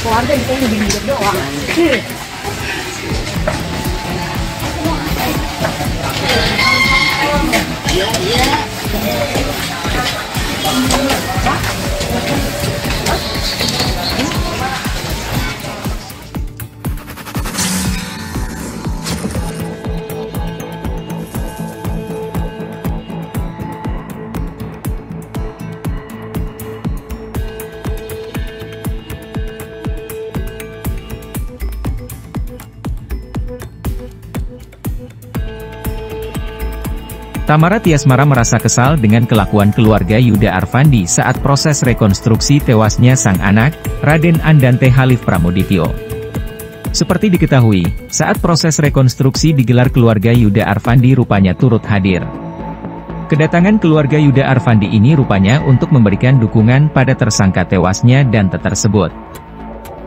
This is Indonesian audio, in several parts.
Keluarga kita hidup doang. Iya. Tamara Tiasmara merasa kesal dengan kelakuan keluarga Yuda Arfandi saat proses rekonstruksi tewasnya sang anak, Raden Andante Halif Pramodityo. Seperti diketahui, saat proses rekonstruksi digelar keluarga Yuda Arfandi rupanya turut hadir. Kedatangan keluarga Yuda Arfandi ini rupanya untuk memberikan dukungan pada tersangka tewasnya Dante tersebut.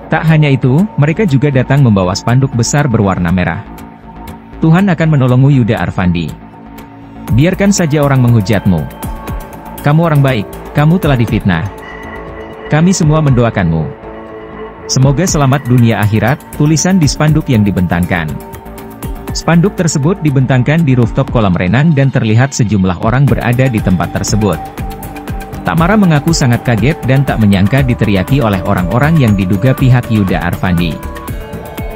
Tak hanya itu, mereka juga datang membawa spanduk besar berwarna merah. Tuhan akan menolongmu Yuda Arfandi. Biarkan saja orang menghujatmu. Kamu orang baik, kamu telah difitnah. Kami semua mendoakanmu. Semoga selamat dunia akhirat, tulisan di spanduk yang dibentangkan. Spanduk tersebut dibentangkan di rooftop kolam renang dan terlihat sejumlah orang berada di tempat tersebut. Tamara mengaku sangat kaget dan tak menyangka diteriaki oleh orang-orang yang diduga pihak Yuda Arfandi.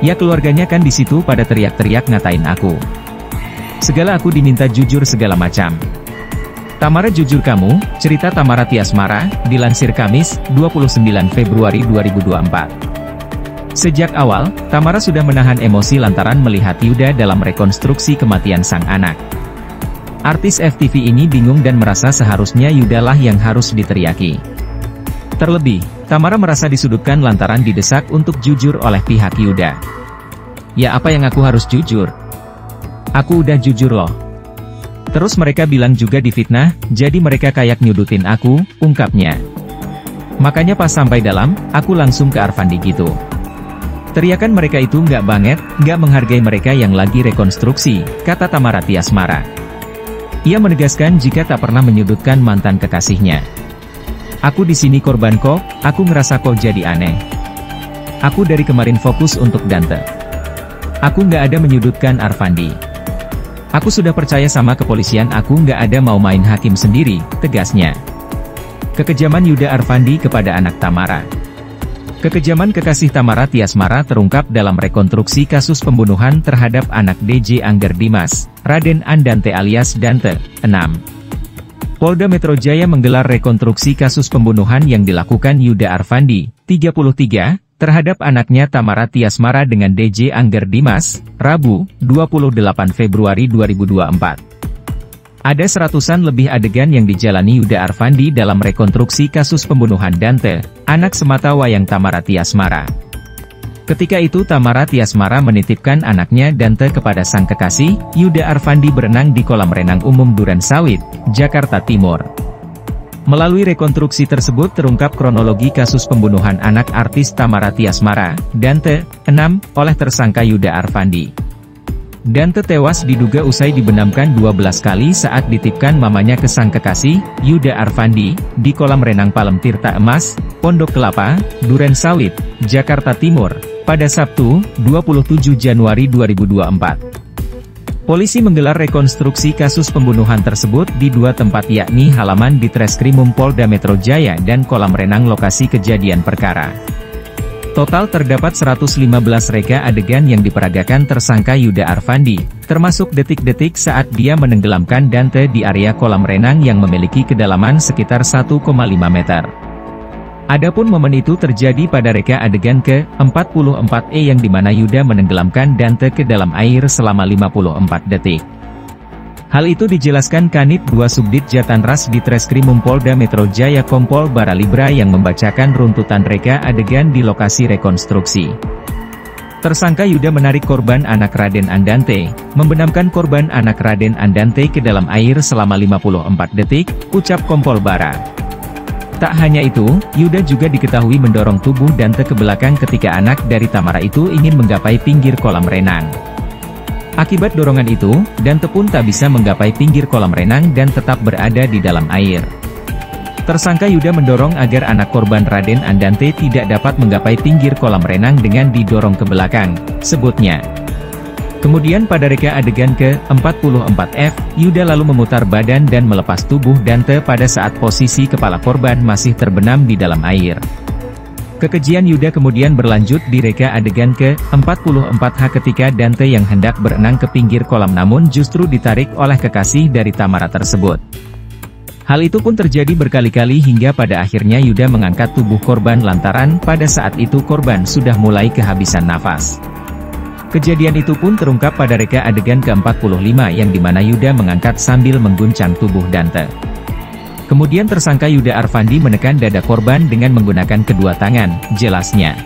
Ya keluarganya kan di situ pada teriak-teriak ngatain aku. Segala aku diminta jujur segala macam. Tamara jujur kamu, cerita Tamara Tiasmara, dilansir Kamis, 29 Februari 2024. Sejak awal, Tamara sudah menahan emosi lantaran melihat Yuda dalam rekonstruksi kematian sang anak. Artis FTV ini bingung dan merasa seharusnya Yuda lah yang harus diteriaki. Terlebih, Tamara merasa disudutkan lantaran didesak untuk jujur oleh pihak Yuda. Ya apa yang aku harus jujur? Aku udah jujur loh. Terus mereka bilang juga difitnah, jadi mereka kayak nyudutin aku, ungkapnya. Makanya pas sampai dalam, aku langsung ke Arfandi gitu. Teriakan mereka itu nggak banget, nggak menghargai mereka yang lagi rekonstruksi, kata Tamara Tiasmara. Ia menegaskan jika tak pernah menyudutkan mantan kekasihnya. Aku di sini korban kok, aku ngerasa kok jadi aneh. Aku dari kemarin fokus untuk Dante. Aku nggak ada menyudutkan Arfandi. Aku sudah percaya sama kepolisian, aku nggak ada mau main hakim sendiri, tegasnya. Kekejaman Yuda Arfandi kepada anak Tamara. Kekejaman kekasih Tamara Tiasmara terungkap dalam rekonstruksi kasus pembunuhan terhadap anak DJ Angger Dimas, Raden Andante alias Dante, 6. Polda Metro Jaya menggelar rekonstruksi kasus pembunuhan yang dilakukan Yuda Arfandi, 33, terhadap anaknya Tamara Tiasmara dengan DJ Angger Dimas, Rabu, 28 Februari 2024. Ada seratusan lebih adegan yang dijalani Yuda Arfandi dalam rekonstruksi kasus pembunuhan Dante, anak sematawayang Tamara Tiasmara. Ketika itu Tamara Tiasmara menitipkan anaknya Dante kepada sang kekasih, Yuda Arfandi berenang di kolam renang umum Duren Sawit, Jakarta Timur. Melalui rekonstruksi tersebut terungkap kronologi kasus pembunuhan anak artis Tamara Tiasmara, Dante, 6, oleh tersangka Yuda Arfandi. Dante tewas diduga usai dibenamkan 12 kali saat ditipkan mamanya ke sang kekasih, Yuda Arfandi, di kolam renang Palem Tirta Emas, Pondok Kelapa, Duren Sawit, Jakarta Timur, pada Sabtu, 27 Januari 2024. Polisi menggelar rekonstruksi kasus pembunuhan tersebut di dua tempat yakni halaman di Treskrimum Polda Metro Jaya dan kolam renang lokasi kejadian perkara. Total terdapat 115 reka adegan yang diperagakan tersangka Yuda Arfandi, termasuk detik-detik saat dia menenggelamkan Dante di area kolam renang yang memiliki kedalaman sekitar 1,5 meter. Adapun momen itu terjadi pada reka adegan ke-44E yang dimana Yuda menenggelamkan Dante ke dalam air selama 54 detik. Hal itu dijelaskan Kanit 2 Subdit Jatanras di Treskrimum Polda Metro Jaya Kompol Baralibra yang membacakan runtutan reka adegan di lokasi rekonstruksi. Tersangka Yuda menarik korban anak Raden Andante, membenamkan korban anak Raden Andante ke dalam air selama 54 detik, ucap Kompol Bara. Tak hanya itu, Yuda juga diketahui mendorong tubuh Dante ke belakang ketika anak dari Tamara itu ingin menggapai pinggir kolam renang. Akibat dorongan itu, Dante pun tak bisa menggapai pinggir kolam renang dan tetap berada di dalam air. Tersangka Yuda mendorong agar anak korban Raden Andante tidak dapat menggapai pinggir kolam renang dengan didorong ke belakang, sebutnya. Kemudian pada reka adegan ke-44F, Yuda lalu memutar badan dan melepas tubuh Dante pada saat posisi kepala korban masih terbenam di dalam air. Kekejian Yuda kemudian berlanjut di reka adegan ke-44H ketika Dante yang hendak berenang ke pinggir kolam namun justru ditarik oleh kekasih dari Tamara tersebut. Hal itu pun terjadi berkali-kali hingga pada akhirnya Yuda mengangkat tubuh korban lantaran pada saat itu korban sudah mulai kehabisan nafas. Kejadian itu pun terungkap pada reka adegan ke-45 yang dimana Yuda mengangkat sambil mengguncang tubuh Dante. Kemudian tersangka Yuda Arfandi menekan dada korban dengan menggunakan kedua tangan, jelasnya.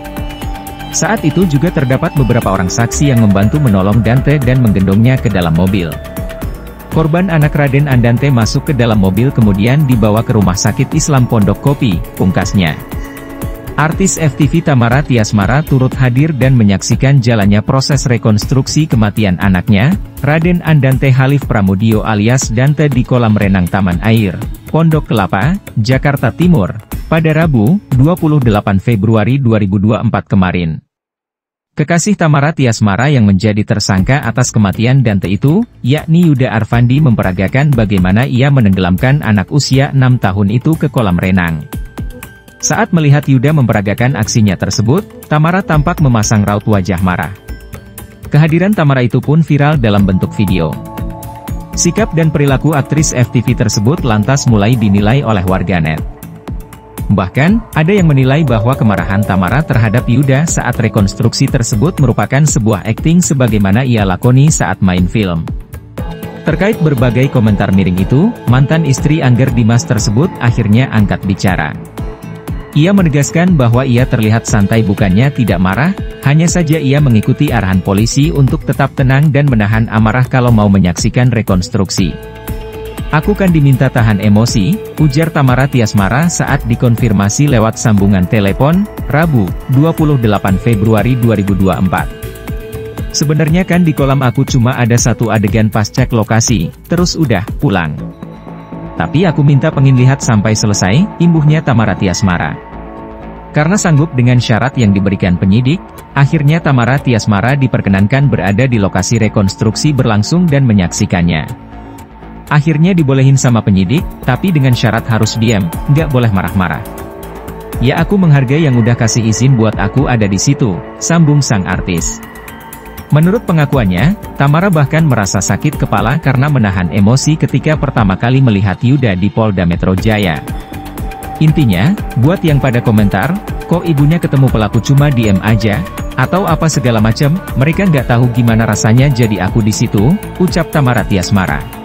Saat itu juga terdapat beberapa orang saksi yang membantu menolong Dante dan menggendongnya ke dalam mobil. Korban anak Raden Andante masuk ke dalam mobil kemudian dibawa ke Rumah Sakit Islam Pondok Kopi, pungkasnya. Artis FTV Tamara Tiasmara turut hadir dan menyaksikan jalannya proses rekonstruksi kematian anaknya, Raden Andante Khalif Pramudio alias Dante di kolam renang Taman Air, Pondok Kelapa, Jakarta Timur, pada Rabu, 28 Februari 2024 kemarin. Kekasih Tamara Tiasmara yang menjadi tersangka atas kematian Dante itu, yakni Yuda Arfandi memperagakan bagaimana ia menenggelamkan anak usia 6 tahun itu ke kolam renang. Saat melihat Yuda memperagakan aksinya tersebut, Tamara tampak memasang raut wajah marah. Kehadiran Tamara itu pun viral dalam bentuk video. Sikap dan perilaku aktris FTV tersebut lantas mulai dinilai oleh warganet. Bahkan, ada yang menilai bahwa kemarahan Tamara terhadap Yuda saat rekonstruksi tersebut merupakan sebuah akting sebagaimana ia lakoni saat main film. Terkait berbagai komentar miring itu, mantan istri Angger Dimas tersebut akhirnya angkat bicara. Ia menegaskan bahwa ia terlihat santai bukannya tidak marah, hanya saja ia mengikuti arahan polisi untuk tetap tenang dan menahan amarah kalau mau menyaksikan rekonstruksi. Aku kan diminta tahan emosi, ujar Tamara Tiasmara saat dikonfirmasi lewat sambungan telepon, Rabu, 28 Februari 2024. Sebenarnya kan di kolam aku cuma ada satu adegan pas cek lokasi, terus udah, pulang. Tapi aku minta pengen lihat sampai selesai, imbuhnya Tamara Tiasmara. Karena sanggup dengan syarat yang diberikan penyidik, akhirnya Tamara Tiasmara diperkenankan berada di lokasi rekonstruksi berlangsung dan menyaksikannya. Akhirnya dibolehin sama penyidik, tapi dengan syarat harus diam, nggak boleh marah-marah. Ya aku menghargai yang udah kasih izin buat aku ada di situ, sambung sang artis. Menurut pengakuannya, Tamara bahkan merasa sakit kepala karena menahan emosi ketika pertama kali melihat Yuda di Polda Metro Jaya. Intinya, buat yang pada komentar, kok ibunya ketemu pelaku cuma diem aja, atau apa segala macam, mereka nggak tahu gimana rasanya jadi aku di situ, ucap Tamara Tiasmara.